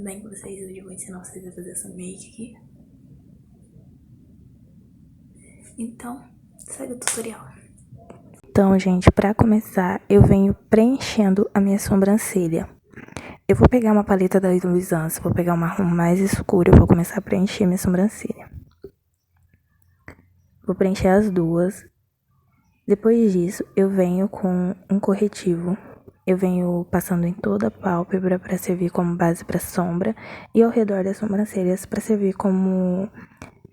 bem com vocês? Hoje eu vou ensinar vocês a fazer essa make aqui. Então, segue o tutorial. Então, gente, pra começar, eu venho preenchendo a minha sobrancelha. Eu vou pegar uma paleta da Luisance, vou pegar um marrom mais escuro e vou começar a preencher minha sobrancelha. Vou preencher as duas. Depois disso, eu venho com um corretivo. Eu venho passando em toda a pálpebra para servir como base para sombra e ao redor das sobrancelhas para servir como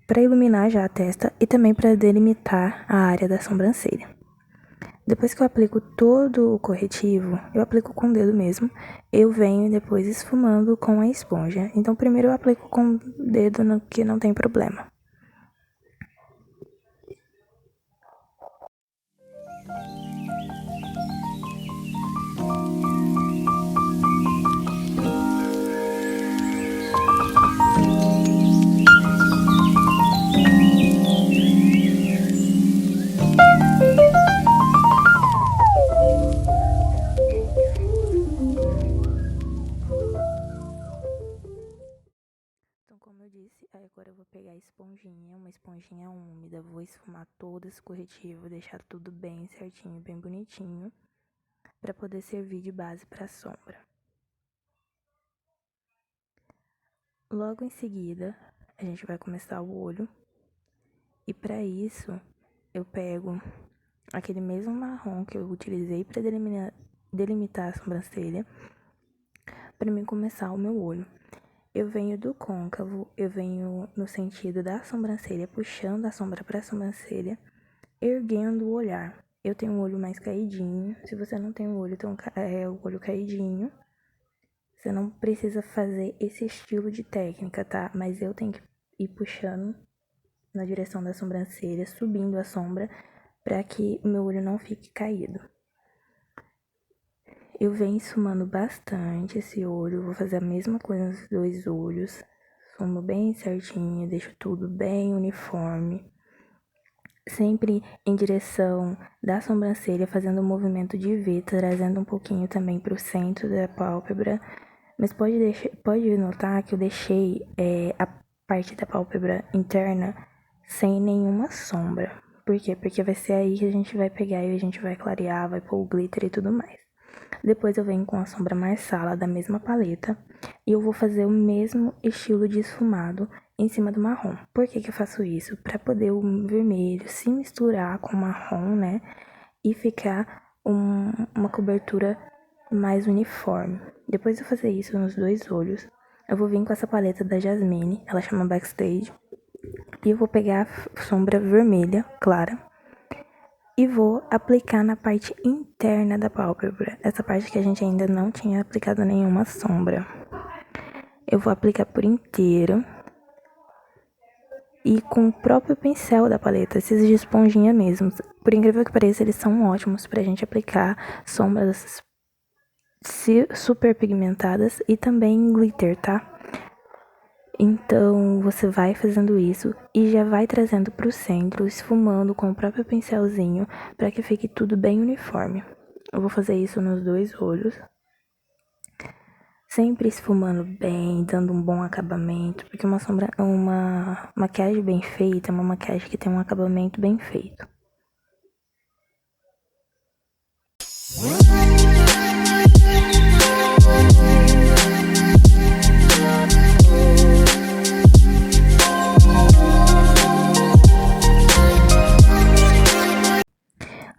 para iluminar já a testa e também para delimitar a área da sobrancelha. Depois que eu aplico todo o corretivo, eu aplico com o dedo mesmo, eu venho depois esfumando com a esponja. Então primeiro eu aplico com o dedo que não tem problema. Então, como eu disse, agora eu vou pegar a esponjinha, uma esponjinha úmida, vou esfumar todo esse corretivo, deixar tudo bem certinho, bem bonitinho, para poder servir de base para sombra. Logo em seguida, a gente vai começar o olho, e para isso, eu pego aquele mesmo marrom que eu utilizei para delimitar a sobrancelha, para mim começar o meu olho. Eu venho do côncavo, eu venho no sentido da sobrancelha, puxando a sombra para a sobrancelha, erguendo o olhar. Eu tenho um olho mais caidinho, se você não tem o olho caidinho, você não precisa fazer esse estilo de técnica, tá? Mas eu tenho que ir puxando na direção da sobrancelha, subindo a sombra, para que o meu olho não fique caído. Eu venho esfumando bastante esse olho, vou fazer a mesma coisa nos dois olhos. Esfumo bem certinho, deixo tudo bem uniforme. Sempre em direção da sobrancelha, fazendo um movimento de V, trazendo um pouquinho também para o centro da pálpebra. Mas pode notar que eu deixei a parte da pálpebra interna sem nenhuma sombra. Por quê? Porque vai ser aí que a gente vai pegar e a gente vai clarear, vai pôr o glitter e tudo mais. Depois eu venho com a sombra Marsala da mesma paleta e eu vou fazer o mesmo estilo de esfumado em cima do marrom. Por que eu faço isso? Para poder o vermelho se misturar com o marrom, né? E ficar uma cobertura mais uniforme. Depois de eu fazer isso nos dois olhos, eu vou vir com essa paleta da Jasmine, ela chama Backstage. E eu vou pegar a sombra vermelha, clara, e vou aplicar na parte interna da pálpebra, essa parte que a gente ainda não tinha aplicado nenhuma sombra. Eu vou aplicar por inteiro e com o próprio pincel da paleta, esses de esponjinha mesmo. Por incrível que pareça, eles são ótimos pra gente aplicar sombras super pigmentadas e também glitter, tá? Então, você vai fazendo isso e já vai trazendo pro centro, esfumando com o próprio pincelzinho, para que fique tudo bem uniforme. Eu vou fazer isso nos dois olhos. Sempre esfumando bem, dando um bom acabamento, porque uma maquiagem bem feita é uma maquiagem que tem um acabamento bem feito.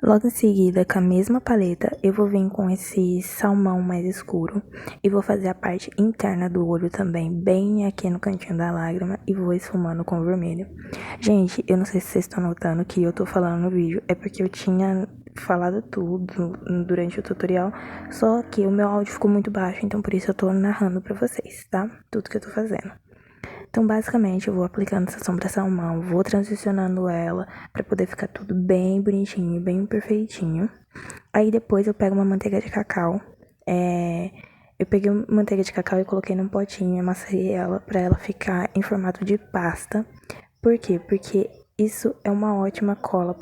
Logo em seguida, com a mesma paleta, eu vou vir com esse salmão mais escuro e vou fazer a parte interna do olho também, bem aqui no cantinho da lágrima, e vou esfumando com vermelho. Gente, eu não sei se vocês estão notando que eu tô falando no vídeo, é porque eu tinha falado tudo durante o tutorial, só que o meu áudio ficou muito baixo, então por isso eu tô narrando pra vocês, tá? Tudo que eu tô fazendo. Então, basicamente, eu vou aplicando essa sombra salmão, vou transicionando ela pra poder ficar tudo bem bonitinho, bem perfeitinho. Aí depois eu pego uma manteiga de cacau. Eu peguei manteiga de cacau e coloquei num potinho, amassei ela pra ela ficar em formato de pasta. Por quê? Porque isso é uma ótima cola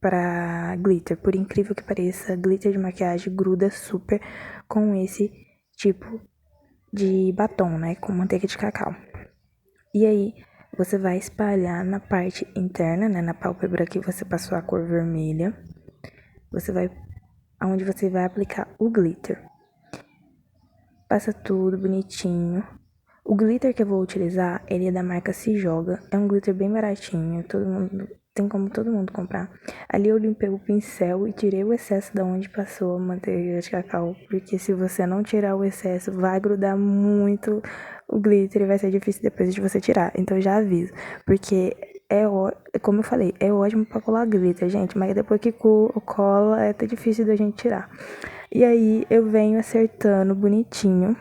pra glitter. Por incrível que pareça, glitter de maquiagem gruda super com esse tipo de batom, né, com manteiga de cacau. E aí, você vai espalhar na parte interna, né, na pálpebra que você passou a cor vermelha. Onde você vai aplicar o glitter. Passa tudo bonitinho. O glitter que eu vou utilizar, ele é da marca Se Joga. É um glitter bem baratinho, tem como todo mundo comprar. Ali eu limpei o pincel e tirei o excesso da onde passou a manteiga de cacau, porque se você não tirar o excesso, vai grudar muito o glitter e vai ser difícil depois de você tirar. Então eu já aviso, porque como eu falei, é ótimo pra colar glitter, gente, mas depois que cola é até difícil da gente tirar. E aí eu venho acertando bonitinho,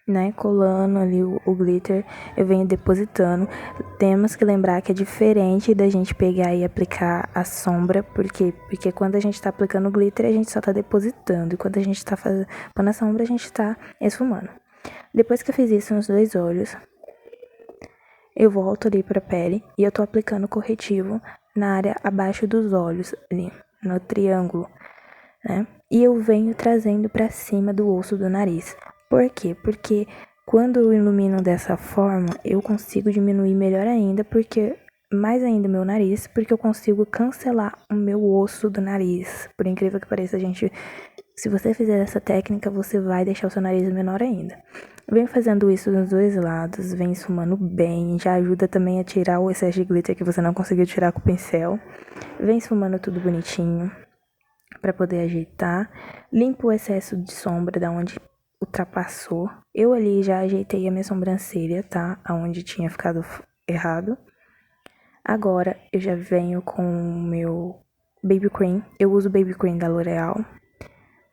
né, colando ali o glitter, eu venho depositando. Temos que lembrar que é diferente da gente pegar e aplicar a sombra, porque quando a gente tá aplicando o glitter, a gente só tá depositando, e quando a gente tá fazendo a sombra, a gente tá esfumando. Depois que eu fiz isso nos 2 olhos, eu volto ali pra pele e eu tô aplicando corretivo na área abaixo dos olhos, ali, no triângulo, né? E eu venho trazendo pra cima do osso do nariz. Por quê? Porque quando eu ilumino dessa forma, eu consigo diminuir melhor ainda, mais ainda o meu nariz, porque eu consigo cancelar o meu osso do nariz. Por incrível que pareça, gente, se você fizer essa técnica, você vai deixar o seu nariz menor ainda. Venho fazendo isso nos 2 lados, vem esfumando bem, já ajuda também a tirar o excesso de glitter que você não conseguiu tirar com o pincel. Vem esfumando tudo bonitinho para poder ajeitar. Limpo o excesso de sombra da onde ultrapassou. Eu ali já ajeitei a minha sobrancelha, tá? Aonde tinha ficado errado. Agora eu já venho com o meu Baby Cream. Eu uso Baby Cream da L'Oreal.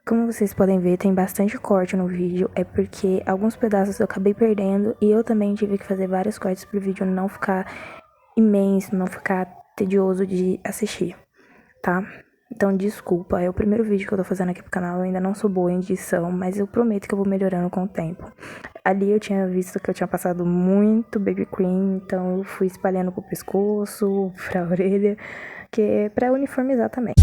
Como vocês podem ver, tem bastante corte no vídeo, é porque alguns pedaços eu acabei perdendo e eu também tive que fazer vários cortes pro vídeo não ficar imenso, não ficar tedioso de assistir, tá? Então, desculpa, é o primeiro vídeo que eu tô fazendo aqui pro canal, eu ainda não sou boa em edição, mas eu prometo que eu vou melhorando com o tempo. Ali eu tinha visto que eu tinha passado muito Baby Cream, então eu fui espalhando pro pescoço, pra orelha, que é pra uniformizar também.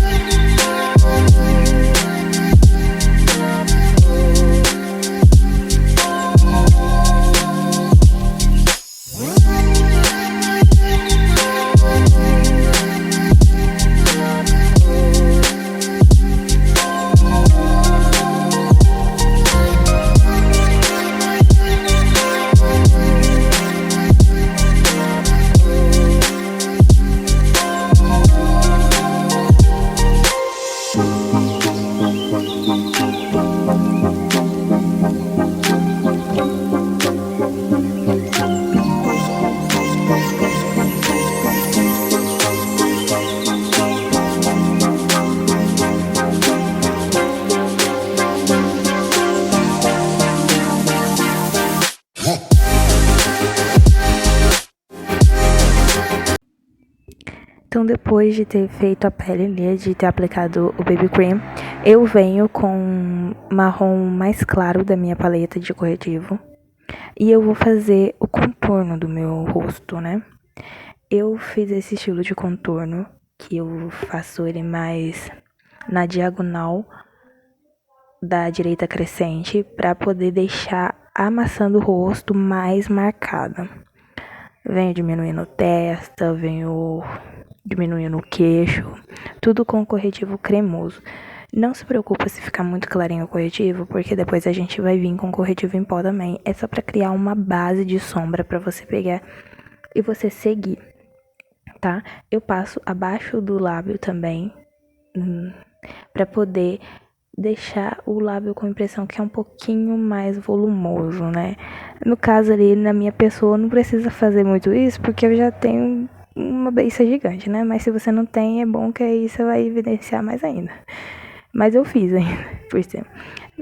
Então, depois de ter feito a pele ali, de ter aplicado o Baby Cream, eu venho com marrom mais claro da minha paleta de corretivo. E eu vou fazer o contorno do meu rosto, né? Eu fiz esse estilo de contorno, que eu faço ele mais na diagonal da direita crescente, para poder deixar a maçã do rosto mais marcada. Venho diminuindo testa, venho diminuindo o queixo, tudo com corretivo cremoso. Não se preocupa se ficar muito clarinho o corretivo, porque depois a gente vai vir com corretivo em pó também. É só pra criar uma base de sombra pra você pegar e você seguir, tá? Eu passo abaixo do lábio também, pra poder deixar o lábio com a impressão que é um pouquinho mais volumoso, né? No caso ali, na minha pessoa, não precisa fazer muito isso, porque eu já tenho uma beiça gigante, né? Mas se você não tem, é bom que aí você vai evidenciar mais ainda. Mas eu fiz ainda, por cima.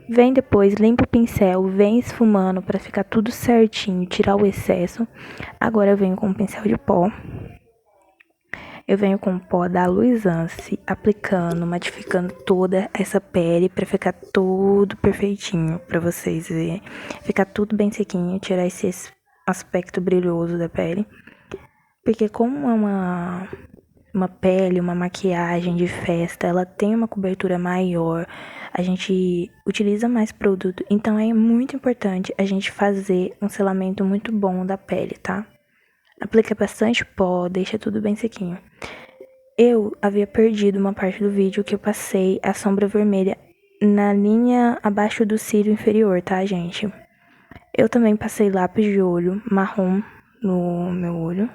Vem depois, limpa o pincel, vem esfumando pra ficar tudo certinho, tirar o excesso. Agora eu venho com o pincel de pó. Eu venho com o pó da Luisance, aplicando, matificando toda essa pele pra ficar tudo perfeitinho pra vocês verem. Ficar tudo bem sequinho, tirar esse aspecto brilhoso da pele. Porque como é uma pele, uma maquiagem de festa, ela tem uma cobertura maior, a gente utiliza mais produto, então é muito importante a gente fazer um selamento muito bom da pele, tá? Aplica bastante pó, deixa tudo bem sequinho. Eu havia perdido uma parte do vídeo que eu passei a sombra vermelha na linha abaixo do cílio inferior, tá, gente? Eu também passei lápis de olho marrom no meu olho.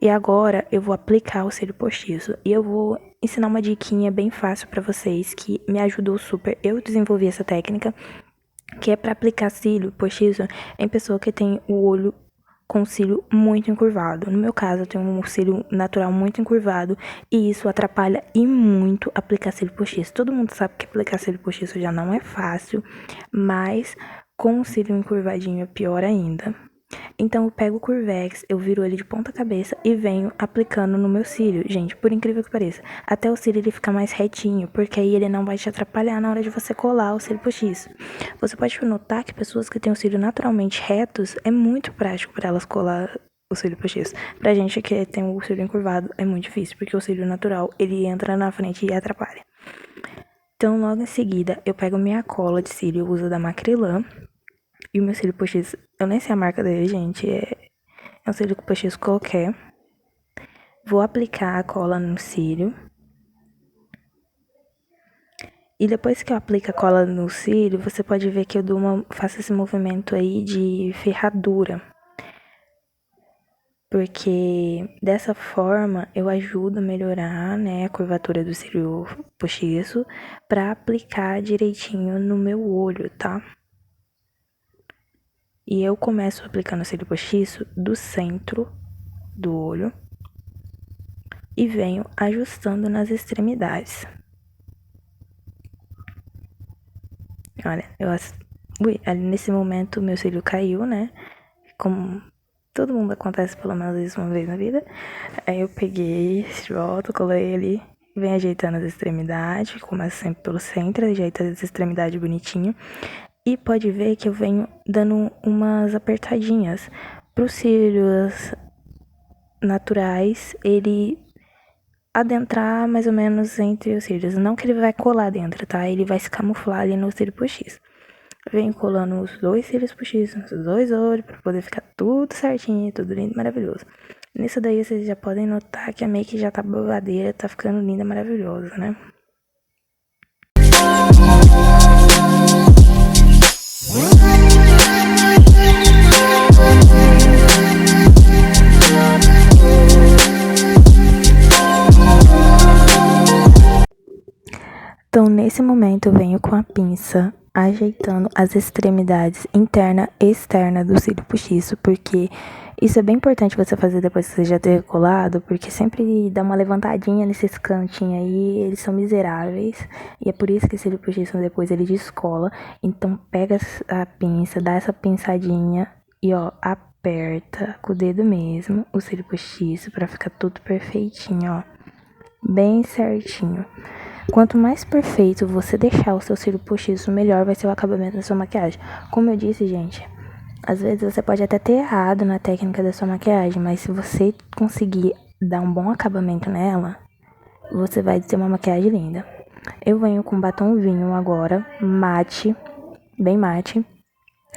E agora eu vou aplicar o cílio postiço. E eu vou ensinar uma diquinha bem fácil pra vocês que me ajudou super. Eu desenvolvi essa técnica, que é pra aplicar cílio postiço em pessoa que tem o olho com o cílio muito encurvado. No meu caso, eu tenho um cílio natural muito encurvado e isso atrapalha e muito aplicar cílio postiço. Todo mundo sabe que aplicar cílio postiço já não é fácil, mas com o cílio encurvadinho é pior ainda. Então eu pego o Curvex, eu viro ele de ponta cabeça e venho aplicando no meu cílio. Gente, por incrível que pareça, até o cílio ele ficar mais retinho, porque aí ele não vai te atrapalhar na hora de você colar o cílio postiço. Você pode notar que pessoas que têm o cílio naturalmente retos, é muito prático para elas colar o cílio postiço. Pra gente que tem o cílio encurvado, é muito difícil, porque o cílio natural, ele entra na frente e atrapalha. Então, logo em seguida, eu pego minha cola de cílio, eu uso da Macrylan. E o meu cílio postiço, eu nem sei a marca dele, gente, é um cílio postiço qualquer. Vou aplicar a cola no cílio. E depois que eu aplico a cola no cílio, você pode ver que eu faço esse movimento aí de ferradura. Porque dessa forma eu ajudo a melhorar, né, a curvatura do cílio postiço pra aplicar direitinho no meu olho, tá? E eu começo aplicando o cílio postiço do centro do olho e venho ajustando nas extremidades. Olha, ali nesse momento meu cílio caiu, né? Como todo mundo acontece pelo menos uma vez na vida. Aí eu peguei de volta, colei ali, venho ajeitando as extremidades. Começo sempre pelo centro, ajeito as extremidades bonitinho. E pode ver que eu venho dando umas apertadinhas pros cílios naturais, ele adentrar mais ou menos entre os cílios. Não que ele vai colar dentro, tá? Ele vai se camuflar ali no cílio postiço. Venho colando os dois cílios postiços, os dois olhos, pra poder ficar tudo certinho, tudo lindo e maravilhoso. Nisso daí vocês já podem notar que a make já tá bobadeira, tá ficando linda e maravilhosa, né? Então, nesse momento, eu venho com a pinça ajeitando as extremidades interna e externa do cílio postiço, porque isso é bem importante você fazer depois que você já ter colado, porque sempre dá uma levantadinha nesses cantinhos aí, eles são miseráveis, e é por isso que o cílio postiço depois ele descola. Então, pega a pinça, dá essa pinçadinha e, ó, aperta com o dedo mesmo o cílio postiço pra ficar tudo perfeitinho, ó, bem certinho. Quanto mais perfeito você deixar o seu cílio postiço, melhor vai ser o acabamento da sua maquiagem. Como eu disse, gente, às vezes você pode até ter errado na técnica da sua maquiagem, mas se você conseguir dar um bom acabamento nela, você vai ter uma maquiagem linda. Eu venho com batom vinho agora, mate, bem mate,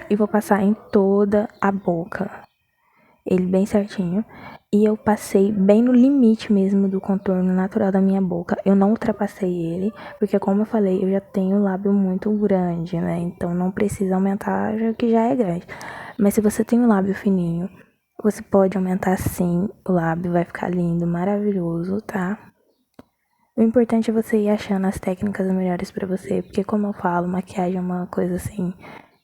e vou passar em toda a boca, ele bem certinho. E eu passei bem no limite mesmo do contorno natural da minha boca. Eu não ultrapassei ele, porque como eu falei, eu já tenho o lábio muito grande, né? Então não precisa aumentar, já que já é grande. Mas se você tem o lábio fininho, você pode aumentar sim o lábio, vai ficar lindo, maravilhoso, tá? O importante é você ir achando as técnicas melhores pra você, porque como eu falo, maquiagem é uma coisa assim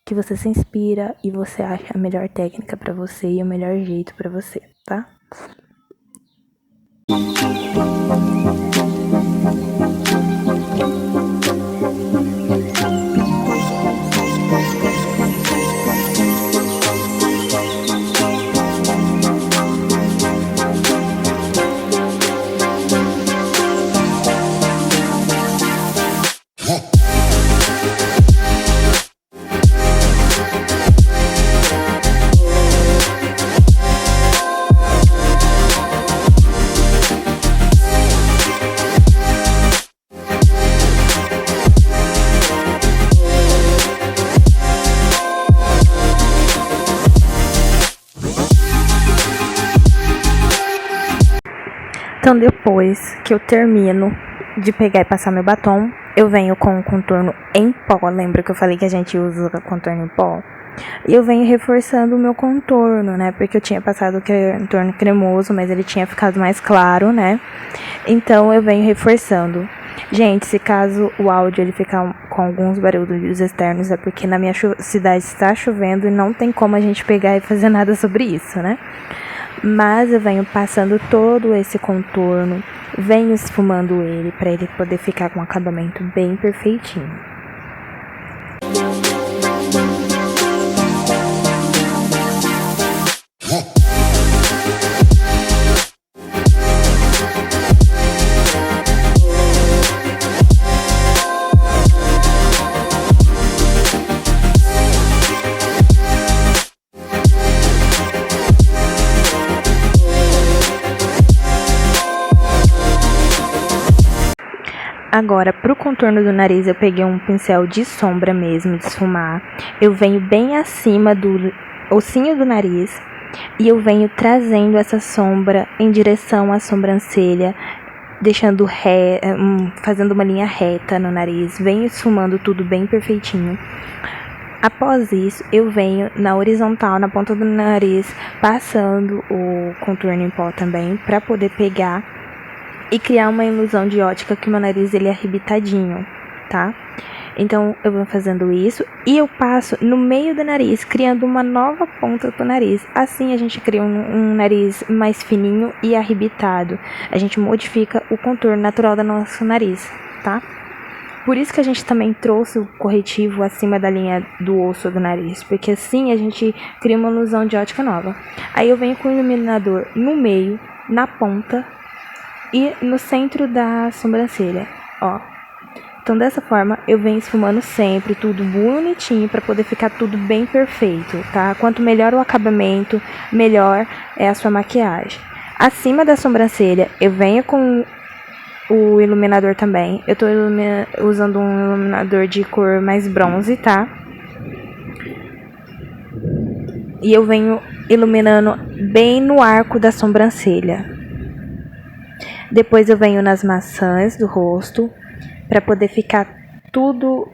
que você se inspira e você acha a melhor técnica pra você e o melhor jeito pra você, tá? Então, depois que eu termino de pegar e passar meu batom, eu venho com o contorno em pó. Lembra que eu falei que a gente usa contorno em pó? E eu venho reforçando o meu contorno, né? Porque eu tinha passado o contorno cremoso, mas ele tinha ficado mais claro, né? Então, eu venho reforçando. Gente, se caso o áudio ele ficar com alguns barulhos externos, é porque na minha cidade está chovendo e não tem como a gente pegar e fazer nada sobre isso, né? Mas eu venho passando todo esse contorno, venho esfumando ele para ele poder ficar com um acabamento bem perfeitinho. Agora, pro contorno do nariz, eu peguei um pincel de sombra mesmo, de esfumar. Eu venho bem acima do ossinho do nariz e eu venho trazendo essa sombra em direção à sobrancelha, deixando fazendo uma linha reta no nariz. Venho esfumando tudo bem perfeitinho. Após isso, eu venho na horizontal, na ponta do nariz, passando o contorno em pó também, para poder pegar e criar uma ilusão de ótica que o meu nariz ele é arrebitadinho, tá? Então, eu vou fazendo isso e eu passo no meio do nariz, criando uma nova ponta do nariz. Assim, a gente cria um nariz mais fininho e arrebitado. A gente modifica o contorno natural do nosso nariz, tá? Por isso que a gente também trouxe o corretivo acima da linha do osso do nariz, porque assim a gente cria uma ilusão de ótica nova. Aí eu venho com o iluminador no meio, na ponta e no centro da sobrancelha, ó. Então, dessa forma, eu venho esfumando sempre, tudo bonitinho, para poder ficar tudo bem perfeito, tá? Quanto melhor o acabamento, melhor é a sua maquiagem. Acima da sobrancelha, eu venho com o iluminador também. Eu tô usando um iluminador de cor mais bronze, tá? E eu venho iluminando bem no arco da sobrancelha. Depois eu venho nas maçãs do rosto, para poder ficar tudo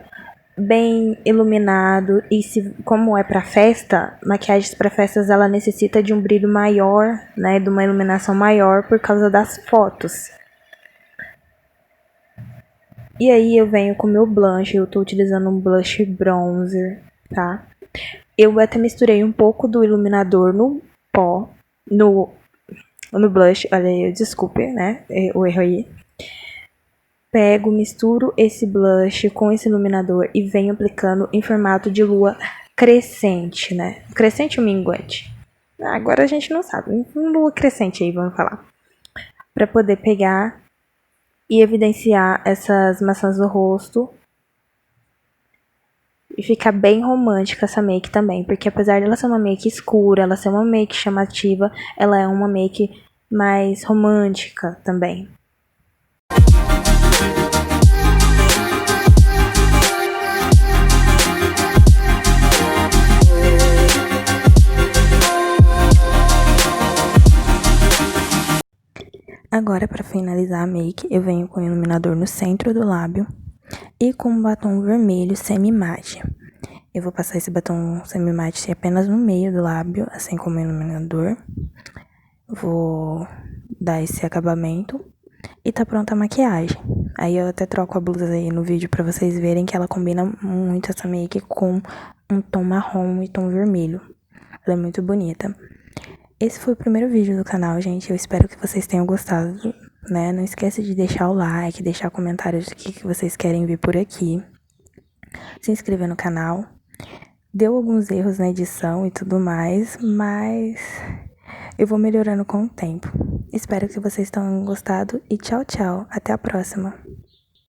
bem iluminado. E como é para festa, maquiagens para festas ela necessita de um brilho maior, né, de uma iluminação maior por causa das fotos. E aí eu venho com o meu blush, eu tô utilizando um blush bronzer, tá? Eu até misturei um pouco do iluminador no pó, no blush, olha aí, desculpe, né, o erro aí. Pego, misturo esse blush com esse iluminador e venho aplicando em formato de lua crescente, né? Crescente ou minguante? Agora a gente não sabe. Lua crescente aí, vamos falar. Pra poder pegar e evidenciar essas maçãs do rosto. E ficar bem romântica essa make também. Porque apesar dela ser uma make escura, ela ser uma make chamativa, ela é uma make mais romântica também. Agora, para finalizar a make, eu venho com o iluminador no centro do lábio e com um batom vermelho semi-mate. Eu vou passar esse batom semi-mate apenas no meio do lábio, assim como o iluminador. Vou dar esse acabamento e tá pronta a maquiagem. Aí eu até troco a blusa aí no vídeo pra vocês verem que ela combina muito essa make com um tom marrom e tom vermelho. Ela é muito bonita. Esse foi o primeiro vídeo do canal, gente. Eu espero que vocês tenham gostado, né? Não esqueça de deixar o like, deixar comentários do que vocês querem ver por aqui. Se inscrever no canal. Deu alguns erros na edição e tudo mais, mas eu vou melhorando com o tempo. Espero que vocês tenham gostado e tchau, tchau. Até a próxima.